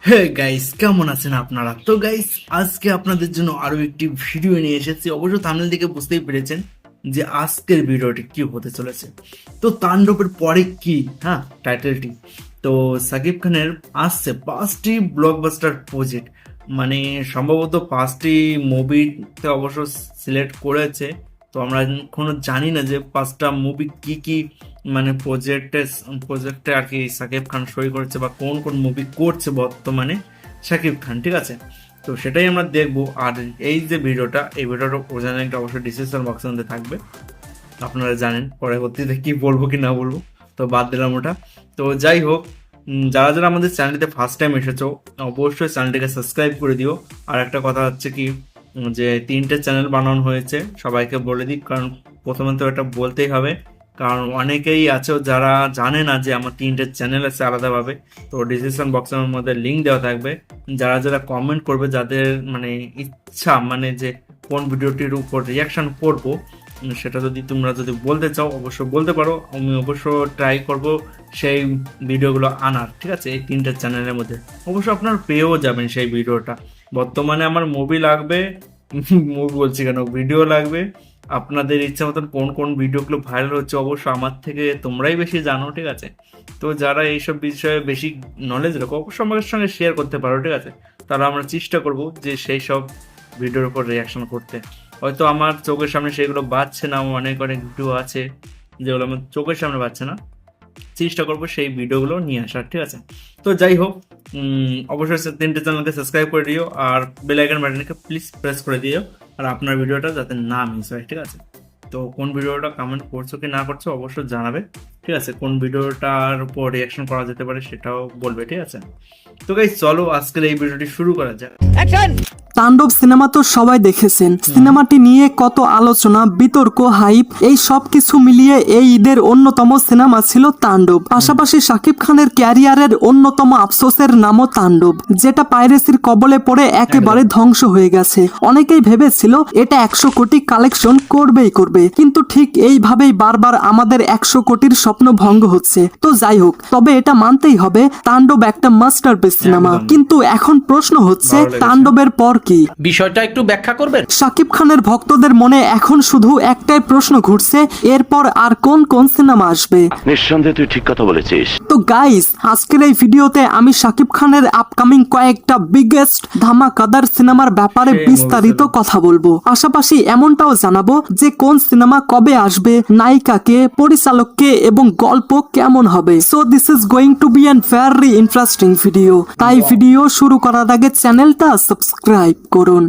Hey guys, কেমন আছেন আপনারা? তো গাইস, আজকে আপনাদের জন্য আরো একটি ভিডিও নিয়ে এসেছি। অবশ্য থাম্বনেল দেখে বুঝতেই পেরেছেন যে আজকের ভিডিওটি কি হতে চলেছে। তো তাণ্ডবের পরে কি, হ্যাঁ, টাইটেলটি তো সাকিব খানের আসছে 5টি ব্লকবাস্টার প্রজেক্ট, মানে সম্ভবত 5টি মুভিতে অবশ্য সিলেক্ট করেছে। তো আমরা এখনো জানি না যে 5টা মুভি কি কি, মানে প্রজেক্টে আর কি সাকিব খান সই করেছে বা কোন কোন মুভি করছে বর্তমানে সাকিব খান, ঠিক আছে? তো সেটাই আমরা দেখবো। আর এই যে ভিডিওটা, এই ভিডিওটা অরিজিনালটা অবশ্যই ডিসক্রিপশন বক্সের মধ্যে থাকবে, আপনারা জানেন পরবর্তীতে কি বলবো কি না বলবো, তো বাদ দিলাম ওটা। তো যাই হোক, যারা যারা আমাদের চ্যানেলটিতে ফার্স্ট টাইম এসেছো অবশ্যই চ্যানেলটিকে সাবস্ক্রাইব করে দিও। আর একটা কথা হচ্ছে কি, যে 3টে চ্যানেল বানানো হয়েছে, সবাইকে বলে দিই, কারণ প্রথমে তো এটা বলতেই হবে, কারণ অনেকেই আছে যারা জানে না যে আমার 3টে চ্যানেল আছে আলাদাভাবে। তো ডিসক্রিপশন বক্সের মধ্যে লিঙ্ক দেওয়া থাকবে। যারা যারা কমেন্ট করবে, যাদের মানে ইচ্ছা, মানে যে কোন ভিডিওটির উপর রিয়াকশন করব, সেটা যদি তোমরা যদি বলতে চাও অবশ্যই বলতে পারো। আমি অবশ্য ট্রাই করব সেই ভিডিওগুলো আনার, ঠিক আছে, এই 3টে চ্যানেলের মধ্যে। অবশ্য আপনারা পেয়েও যাবেন সেই ভিডিওটা। বর্তমানে আমার মুভি লাগবে, মুভি বলছি কেন, ভিডিও লাগবে। আপনাদের ইচ্ছা মতন কোন কোন ভিডিওগুলো ভাইরাল হচ্ছে অবশ্য আমার থেকে তোমরাই বেশি জানো, ঠিক আছে? তো যারা এইসব বিষয়ে বেশি নলেজ রাখো অবশ্যই আমাদের সঙ্গে শেয়ার করতে পারো, ঠিক আছে? তাহলে আমরা চেষ্টা করব যে সেই সব ভিডিওর উপর রিয়াকশন করতে। হয়তো আমার চোখের সামনে সেগুলো বাজছে না, অনেক অনেক ভিডিও আছে যেগুলো আমার চোখের সামনে বাজছে না, চেষ্টা করবো সেই ভিডিওগুলো নিয়ে আসার, ঠিক আছে? তো যাই হোক, অবশ্যই 3টে চ্যানেলকে সাবস্ক্রাইব করে দিও, আর বেল আইকন বাটনকে প্লিজ প্রেস করে দিও, আর আপনার ভিডিওটা যাতে না মিস হয়, ঠিক আছে? তো কোন ভিডিওটা কমেন্ট করছো কি না করছো অবশ্যই জানাবে, ঠিক আছে? কোন ভিডিওটার উপর রিয়াকশন করা যেতে পারে সেটাও বলবে, ঠিক আছে? তো গাইস, চলো আজকের এই ভিডিওটি শুরু করা যাক। তাণ্ডব সিনেমা তো সবাই দেখেছেন। সিনেমাটি নিয়ে কত আলোচনা, বিতর্ক, হাইপ, এই সব কিছু মিলিয়ে এই ঈদের অন্যতম সিনেমা ছিল তাণ্ডব। পাশাপাশি শাকিব খানের ক্যারিয়ারের অন্যতম আফসোসের নামও তাণ্ডব, যেটা পাইরেসির কবলে পড়ে একেবারে ধ্বংস হয়ে গেছে। অনেকেই ভেবেছিল এটা 100 কোটি কালেকশন করবেই করবে, কিন্তু ঠিক এইভাবেই বারবার আমাদের 100 কোটির স্বপ্ন ভঙ্গ হচ্ছে। তো যাই হোক, তবে এটা মানতেই হবে তাণ্ডব একটা মাস্টারপিস সিনেমা। কিন্তু এখন প্রশ্ন হচ্ছে, তাণ্ডবের পর কি? বিষয়টা একটু ব্যাখ্যা করবেন? শাকিব খানের ভক্তদের মনে এখন শুধু একটাই প্রশ্ন ঘুরছে, এরপর আর কোন কোন সিনেমা আসবে? নিঃসন্দেহে তুই ঠিক কথা বলেছিস। তো গাইস, আজকের এই ভিডিওতে আমি শাকিব খানের আপকামিং কয়েকটা বিগেস্ট ধামাকাদার সিনেমার ব্যাপারে বিস্তারিত কথা বলবো। পাশাপাশি এমনটাও জানাবো যে কোন সিনেমা কবে আসবে, নায়িকাকে, পরিচালককে এবং গল্প কেমন হবে। So this is going to be an very interesting video. তাই ভিডিও শুরু করার আগে চ্যানেলটা সাবস্ক্রাইব করুন।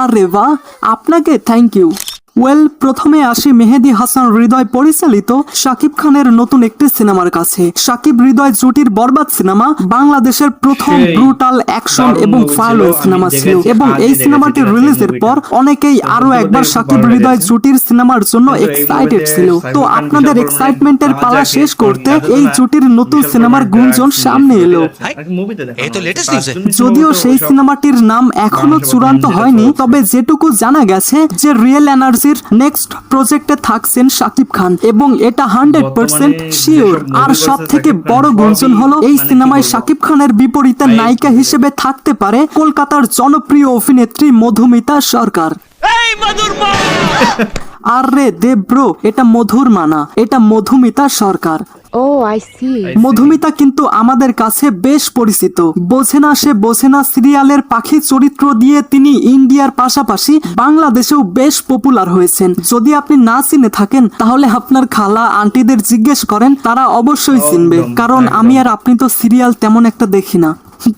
আরে বাহ, আপনাকে থ্যাংক ইউ। প্রথমে আসি মেহেদী হাসান হৃদয় পরিচালিত শাকিব খানের নতুন একটি সিনেমার কাছে। শাকিব হৃদয় জুটির বরবাদ সিনেমা বাংলাদেশের প্রথম ব্রুটাল অ্যাকশন এবং ফায়ার সিনেমা ছিল, এবং এই সিনেমাটি রিলিজের পর অনেকেই আরো একবার শাকিব হৃদয় জুটির সিনেমার জন্য এক্সাইটেড ছিল। তো আপনাদের এক্সাইটমেন্টের পালা শেষ করতে এই জুটির নতুন সিনেমার গুঞ্জন সামনে এলো। যদিও সেই সিনেমাটির নাম এখনো চূড়ান্ত হয়নি, তবে যেটুকু জানা গেছে যে রিয়েল এনার্জি নেক্সট প্রজেক্টে থাকছেন শাকিব খান, এবং এটা 100% শিওর। আর সব থেকে বড় গুঞ্জন হলো এই সিনেমায় শাকিব খানের বিপরীতে নায়িকা হিসেবে থাকতে পারে কলকাতার জনপ্রিয় অভিনেত্রী মধুমিতা সরকার। আরে দেব ব্রো, এটা মধুর মানা, এটা মধুমিতা সরকার। মধুমিতা কিন্তু আমাদের কাছে বেশ পরিচিত। বোঝে না সে বোঝে না সিরিয়ালের পাখি চরিত্র দিয়ে তিনি ইন্ডিয়ার পাশাপাশি বাংলাদেশেও বেশ পপুলার হয়েছেন। যদি আপনি না চিনে থাকেন তাহলে আপনার খালা আন্টিদের জিজ্ঞেস করেন, তারা অবশ্যই চিনবে, কারণ আমি আর আপনি তো সিরিয়াল তেমন একটা দেখি না।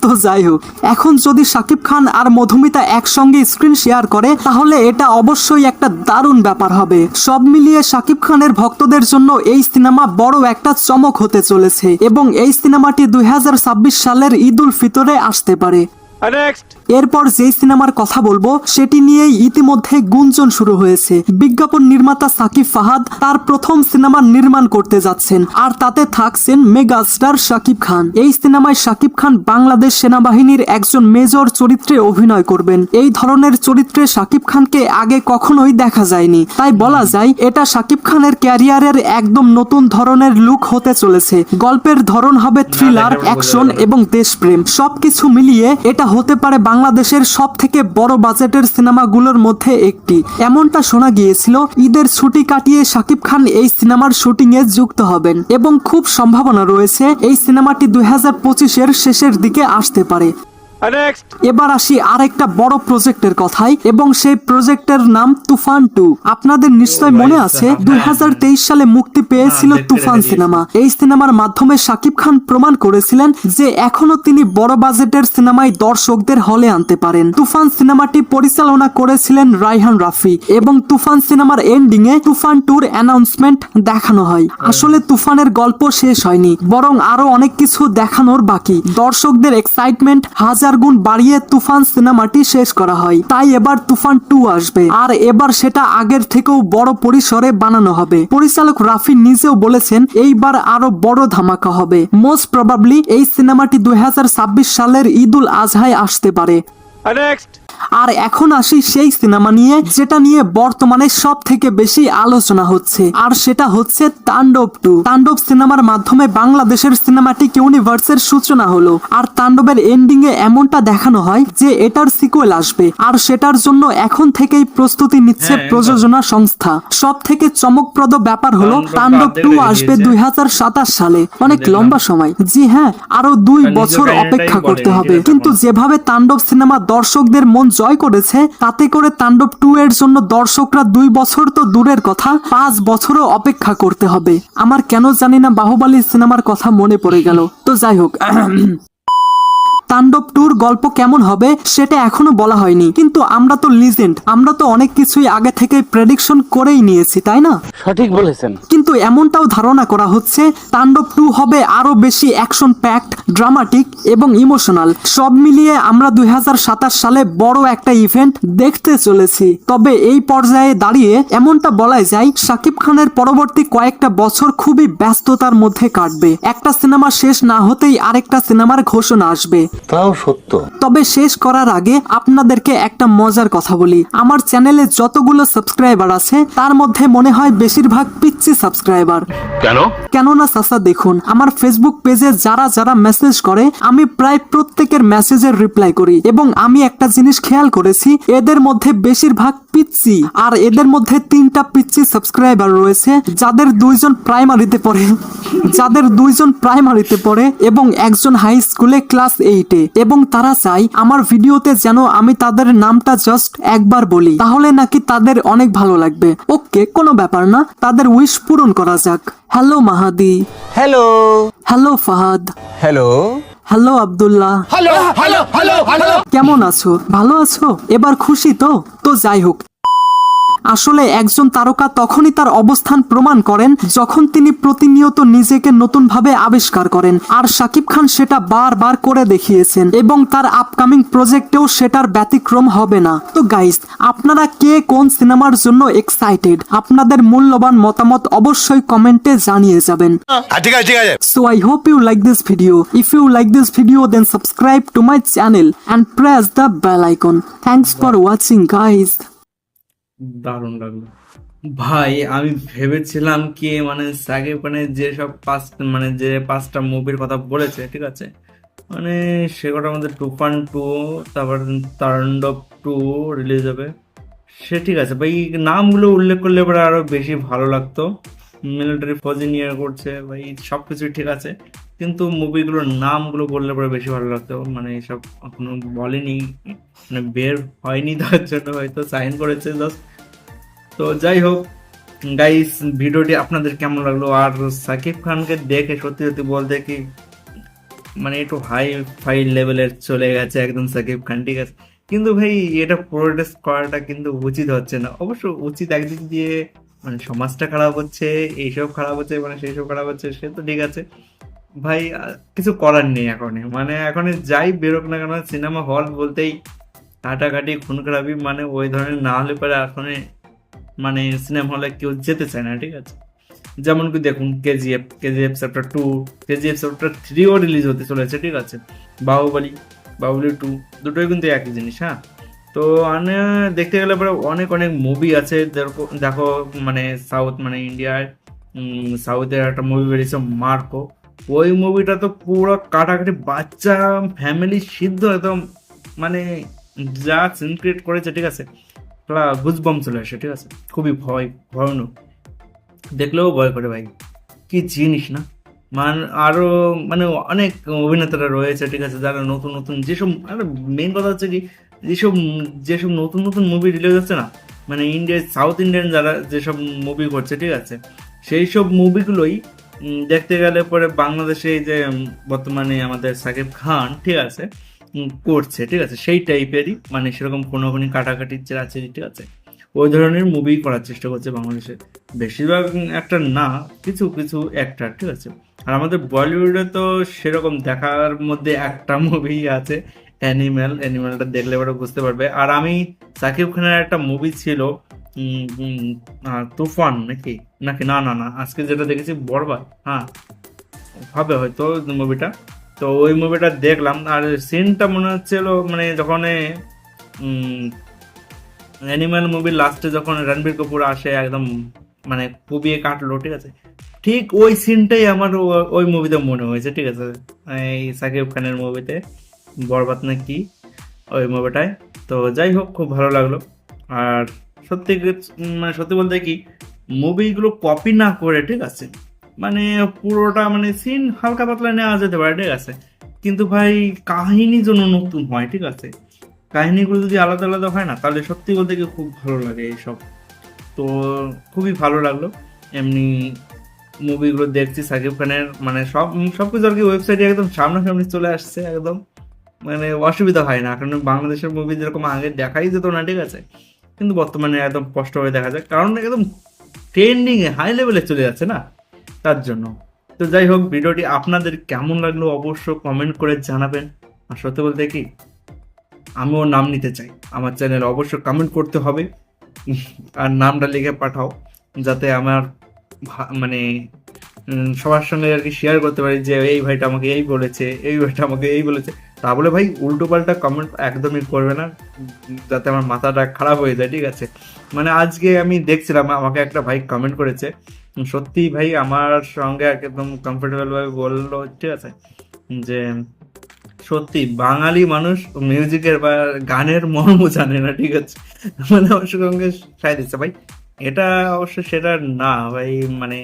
তো যাই হোক, এখন যদি শাকিব খান আর মধুমিতা একসঙ্গে স্ক্রিন শেয়ার করে তাহলে এটা অবশ্যই একটা দারুণ ব্যাপার হবে। সব মিলিয়ে শাকিব খানের ভক্তদের জন্য এই সিনেমা বড় একটা চমক হতে চলেছে, এবং এই সিনেমাটি 2026 সালের ঈদ উল ফিতরে আসতে পারে। এরপর যেই সিনেমার কথা বলবো সেটি নিয়েই ইতিমধ্যে গুঞ্জন শুরু হয়েছে। বিজ্ঞাপন নির্মাতা সাকিব ফাহাদ তার প্রথম সিনেমা নির্মাণ করতে যাচ্ছেন, আর তাতে থাকছেন মেগা স্টার শাকিব খান। এই সিনেমায় শাকিব খান বাংলাদেশ সেনাবাহিনীর একজন মেজর চরিত্রে অভিনয় করবেন। এই ধরনের চরিত্রে শাকিব খানকে আগে কখনোই দেখা যায়নি, তাই বলা যায় এটা শাকিব খানের ক্যারিয়ারের একদম নতুন ধরনের লুক হতে চলেছে। গল্পের ধরন হবে থ্রিলার, অ্যাকশন এবং দেশপ্রেম। সবকিছু মিলিয়ে এটা হতে পারে বাংলাদেশের সব থেকে বড় বাজেটের সিনেমাগুলোর মধ্যে একটি। এমনটা শোনা গিয়েছিল ঈদের ছুটি কাটিয়ে শাকিব খান এই সিনেমার শুটিং এ যুক্ত হবেন এবং খুব সম্ভাবনা রয়েছে এই সিনেমাটি 2025-এর শেষের দিকে আসতে পারে। এবার আসি আরেকটা বড় প্রজেক্টের কথায়, এবং সেই প্রজেক্টের নাম তুফান 2। আপনাদের নিশ্চয় মনে আছে 2023 সালে মুক্তি পেয়েছিল তুফান সিনেমা। এই সিনেমার মাধ্যমে শাকিব খান প্রমাণ করেছিলেন যে এখনো তিনি বড় বাজেটের সিনেমায় দর্শকদের হলে আনতে পারেন। তুফান সিনেমাটি পরিচালনা করেছিলেন রায়হান রাফি, এবং তুফান সিনেমার এন্ডিং এ তুফান 2-র অ্যানাউন্সমেন্ট দেখানো হয়। আসলে তুফানের গল্প শেষ হয়নি, বরং আরো অনেক কিছু দেখানোর বাকি। দর্শকদের এক্সাইটমেন্ট হাজার গুণ বাড়িয়ে তুফান সিনেমাটি শেষ করা হয়, তাই এবার তুফান 2 আসবে, আর এবার সেটা আগের থেকেও বড় পরিসরে বানানো হবে। পরিচালক রাফি নিজেও বলেছেন এইবার আরো বড় ধামাকা হবে। মোস্ট প্রবাবলি এই সিনেমাটি 2026 সালের ঈদুল আজহায় আসতে পারে। আর এখন আসি সেই সিনেমা নিয়ে যেটা নিয়ে বর্তমানে সব থেকে বেশি আলোচনা হচ্ছে, আর সেটা হচ্ছে তাণ্ডব 2। তাণ্ডব সিনেমার মাধ্যমে বাংলাদেশের সিনেমাটিক ইউনিভার্সের সূচনা হলো, আর তাণ্ডবের এন্ডিং এ এমনটা দেখানো হয় যে এটার সিকুয়েল আসবে, আর সেটার জন্য এখন থেকেই প্রস্তুতি নিচ্ছে প্রযোজনা সংস্থা। সব থেকে চমকপ্রদ ব্যাপার হলো তাণ্ডব 2 আসবে 2027 সালে। অনেক লম্বা সময়, জি হ্যাঁ, আরো 2 বছর অপেক্ষা করতে হবে। কিন্তু যেভাবে তাণ্ডব সিনেমা দর্শকদের মন জয় করেছে, তাতে করে তাণ্ডব 2 এর জন্য দর্শকরা 2 বছর তো দূরের কথা, 5 বছরও অপেক্ষা করতে হবে। আমার কেন জানি না বাহুবলী সিনেমার কথা মনে পড়ে গেল। তো যাই হোক, তাণ্ডব 2-র গল্প কেমন হবে সেটা এখনো বলা হয়নি, কিন্তু আমরা তো লিজেন্ড, আমরা তো অনেক কিছুই আগে থেকে প্রেডিকশন করেই নিয়েছি, তাই না? সঠিক বলেছেন। কিন্তু এমনটাও ধারণা করা হচ্ছে তাণ্ডব 2 হবে আরো বেশি অ্যাকশন প্যাকড, ড্রামাটিক এবং ইমোশনাল। সব মিলিয়ে আমরা 2027 সালে বড় একটা ইভেন্ট দেখতে চলেছি। তবে এই পর্যায়ে দাঁড়িয়ে এমনটা বলাই যায় শাকিব খানের পরবর্তী কয়েকটা বছর খুবই ব্যস্ততার মধ্যে কাটবে। একটা সিনেমা শেষ না হতেই আরেকটা সিনেমার ঘোষণা আসবে। তাও সত্য। তবে শেষ করার আগে আপনাদেরকে একটা মজার কথা বলি। আমার চ্যানেলে যতগুলো সাবস্ক্রাইবার আছে তার মধ্যে মনে হয় বেশিরভাগ পিচ্ছি সাবস্ক্রাইবার। কেননা চাচা দেখুন, আমার ফেসবুক পেজে যারা যারা মেসেজ করে আমি প্রায় প্রত্যেকের মেসেজের রিপ্লাই করি, এবং আমি একটা জিনিস খেয়াল করেছি, এদের মধ্যে বেশিরভাগ পিচ্ছি, আর এদের মধ্যে 3টা পিচ্ছি সাবস্ক্রাইবার রয়েছে যাদের 2জন প্রাইমারিতে পড়ে এবং একজন হাই স্কুলে ক্লাস 8-এ, এবং তারা চাই আমার ভিডিওতে যেন আমি তাদের নামটা জাস্ট একবার বলি, তাহলে নাকি তাদের অনেক ভালো লাগবে। ওকে, কোনো ব্যাপার না, তাদের উইশ পূরণ করা যাক। Hello Mahadi. Hello hello Fahad. Hello hello Abdullah. কেমন আছো? ভালো আছো? এবার খুশি তো? তো যাই হোক, আসলে একজন তারকা তখনই তার অবস্থান প্রমাণ করেন যখন তিনি প্রতিনিয়ত নিজেকে নতুন ভাবে আবিষ্কার করেন, আর শাকিব খান সেটা বারবার করে দেখিয়েছেন, এবং তার আপকামিং প্রজেক্টেও সেটার ব্যতিক্রম হবে না। তো গাইস, আপনারা কে কোন সিনেমার জন্য এক্সাইটেড? আপনাদের মূল্যবান মতামত অবশ্যই কমেন্টে জানিয়ে যাবেন। ঠিক আছে। So I hope you like this video. If you like this video, then subscribe to my channel and press the bell icon. Thanks for watching, guys. দারুণ লাগলো ভাই। আমি ভেবেছিলাম কি মানে সাকিব খানের যে 5টা মুভির কথা বলেছে, ঠিক আছে, মানে সেগুলোর মধ্যে তুফান 2, তারপর তাণ্ডব 2 রিলিজ হবে, সে ঠিক আছে ভাই। নামগুলো উল্লেখ করলে এবার আরো বেশি ভালো লাগতো। মিলিটারি ফৌজি নিয়ে করছে ভাই, সব কিছুই ঠিক আছে, কিন্তু মুভিগুলোর নামগুলো বললে পরে বেশি ভালো লাগতো। মানে এসব এখনো বলেনি, মানে বের হয়নি, তার জন্য হয়তো সাইন করেছে জাস্ট। তো যাই হোক গাইস, ভিডিওটি আপনাদের কেমন লাগলো? আর সাকিব খানকে দেখে সত্যি সত্যি বলতে কি মানে একটু হাই ফাই লেভেলের চলে গেছে একদম সাকিব খান, ঠিক আছে, কিন্তু ভাই এটা প্রোটেস্ট করাটা কিন্তু উচিত হচ্ছে না। অবশ্য উচিত একদিক দিয়ে, মানে সমাজটা খারাপ হচ্ছে, এইসব খারাপ হচ্ছে, মানে সেই সব খারাপ হচ্ছে, সে তো ঠিক আছে ভাই, কিছু করার নেই এখন। মানে এখন যাই বেরোক না কেন, সিনেমা হল বলতেই কাটাকাটি খুন খারাপি মানে ওই ধরনের না হলে পরে এখন মানে সিনেমা হলে কেউ যেতে চায় না, ঠিক আছে। যেমন কি দেখুন কেজিএফ চ্যাপ্টার 2, কেজিএফ চ্যাপ্টার 3ও রিলিজ হতে চলেছে, ঠিক আছে। বাহুবলী 2 দুটোই কিন্তু একই জিনিস, হ্যাঁ। তো দেখতে গেলে পরে অনেক অনেক মুভি আছে, দেখো মানে সাউথ মানে ইন্ডিয়ায় সাউথের একটা মুভি বেরিয়েছে মার্কো। ওই মুভিটা তো পুরো কাটাকাটি বাচ্চা ফ্যামিলি সিদ্ধ একদম, মানে যা সিন ক্রিয়েট করেছে, ঠিক আছে। গুজবম চলে আসে, ঠিক আছে। খুবই ভয়ানক, দেখলেও ভয় করে ভাই, কি জিনিস না। আরো মানে অনেক অভিনেতারা রয়েছে, ঠিক আছে, যারা নতুন নতুন যেসব, মেইন কথা হচ্ছে কি, যেসব যেসব নতুন নতুন মুভি রিলিজ হচ্ছে না, মানে ইন্ডিয়ায় সাউথ ইন্ডিয়ান যারা যেসব মুভি করছে, ঠিক আছে, সেই সব মুভিগুলোই দেখতে গেলে পরে বাংলাদেশে এই যে বর্তমানে আমাদের সাকিব খান, ঠিক আছে, করছে, ঠিক আছে, সেই টাইপেরই, মানে সেরকম কোনো কাটাকাটি আছে, ঠিক আছে, ওই ধরনের মুভি করার চেষ্টা করছে বাংলাদেশে। বেশিরভাগ অ্যাক্টর না, কিছু কিছু অ্যাক্টর, ঠিক আছে। আর আমাদের বলিউডে তো সেরকম দেখার মধ্যে একটা মুভি আছে, অ্যানিমেলটা দেখলে পরে বুঝতে পারবে। আর আমি সাকিব খানের একটা মুভি ছিল তুফান নাকি নাকি না না না আজকে যেটা দেখেছি বরবাদ, হ্যাঁ হবে হয়তো মুভিটা। তো ওই মুভিটা দেখলাম, আর সিনটা মনে হচ্ছিল মানে যখন অ্যানিম্যাল মুভির লাস্টে যখন রণবীর কাপুর আসে একদম মানে কুবিয়ে কাটলো, ঠিক আছে, ঠিক ওই সিনটাই আমার ওই মুভিতে মনে হয়েছে, ঠিক আছে, এই সাকিব খানের মুভিতে বরবাদ না কি, ওই মুভিটায়। তো যাই হোক, খুব ভালো লাগলো। আর সত্যি মানে সত্যি বলতে কি, মুভিগুলো কপি না করে, ঠিক আছে, মানে পুরোটা মানে সিন হালকা পাতলা নেওয়া যেতে পারে, ঠিক আছে, কিন্তু ভাই কাহিনী যেন নতুন হয়, ঠিক আছে। কাহিনীগুলো যদি আলাদা আলাদা হয় না, তাহলে সত্যি বলতে কি খুব ভালো লাগে এইসব। তো খুবই ভালো লাগলো। এমনি মুভিগুলো দেখছি সাকিব খানের, মানে সবকিছু আর কি ওয়েবসাইটে একদম সামনাসামনি চলে আসছে, একদম মানে অসুবিধা হয় না। কারণ বাংলাদেশের মুভি যেরকম আগে দেখাই যেত না, ঠিক আছে, কিন্তু বর্তমানে একদম স্পষ্টভাবে দেখা যায়, কারণ একদম ট্রেন্ডিংয়ে হাই লেভেলে চলে যাচ্ছে না, তার জন্য। তো যাই হোক, ভিডিওটি আপনাদের কেমন লাগলো অবশ্য কমেন্ট করে জানাবেন। আর সত্যি বলতে কি, আমিও নাম নিতে চাই আমার চ্যানেলে, অবশ্য কমেন্ট করতে হবে আর নামটা লিখে পাঠাও, যাতে আমার মানে সবার সঙ্গে আর কি শেয়ার করতে পারি যে এই ভাইটা আমাকে এই বলেছে, এই ভাইটা আমাকে এই বলেছে। তা বলে ভাই উল্টো পাল্টা কমেন্ট একদমই করবে না, যাতে আমার মাথাটা খারাপ হয়ে যায়, ঠিক আছে। মানে আজকে আমি দেখছিলাম, আমাকে একটা ভাই কমেন্ট করেছে, সত্যি ভাই আমার সঙ্গে একদম কমফোর্টেবল ভাবে বললো, ঠিক আছে, যে সত্যি বাঙালি মানুষ মিউজিকের বা গানের মর্ম জানে না, ঠিক আছে, মানে আমার সঙ্গে সায় দিচ্ছে ভাই। এটা অবশ্য সেটা না ভাই, মানে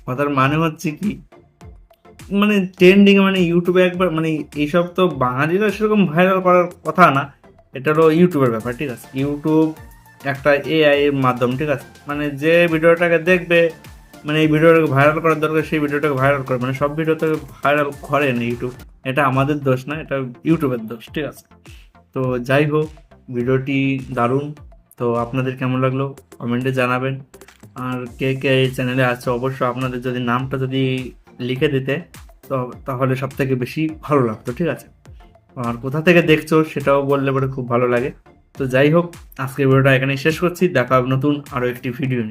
কথার মানে হচ্ছে কি, মানে ট্রেন্ডিং মানে ইউটিউবে একবার মানে এইসব তো বাঙালিরা সেরকম ভাইরাল করার কথা না, এটা হলো ইউটিউবের ব্যাপার, ঠিক আছে। ইউটিউব একটা এআই এর মাধ্যম, ঠিক আছে, মানে যে ভিডিওটাকে দেখবে, মানে এই ভিডিওটাকে ভাইরাল করার দরকার সেই ভিডিওটাকে ভাইরাল করে, মানে সব ভিডিওতে ভাইরাল করে না ইউটিউব, এটা আমাদের দোষ না, এটা ইউটিউবের দোষ, ঠিক আছে। তো যাই হোক, ভিডিওটি দারুণ। তো আপনাদের কেমন লাগলো কমেন্টে জানাবেন। আর কে কে এই চ্যানেলে আছে অবশ্য আপনাদের যদি নামটা যদি লিখে দিতে, তো তাহলে সব থেকে বেশি ভালো লাগতো, ঠিক আছে। আর কোথা থেকে দেখছো সেটাও বললে পরে খুব ভালো লাগে। তো যাই হোক, আজকের ভিডিওটা এখানেই শেষ করছি, দেখা হবে নতুন আরও একটি ভিডিও নিয়ে।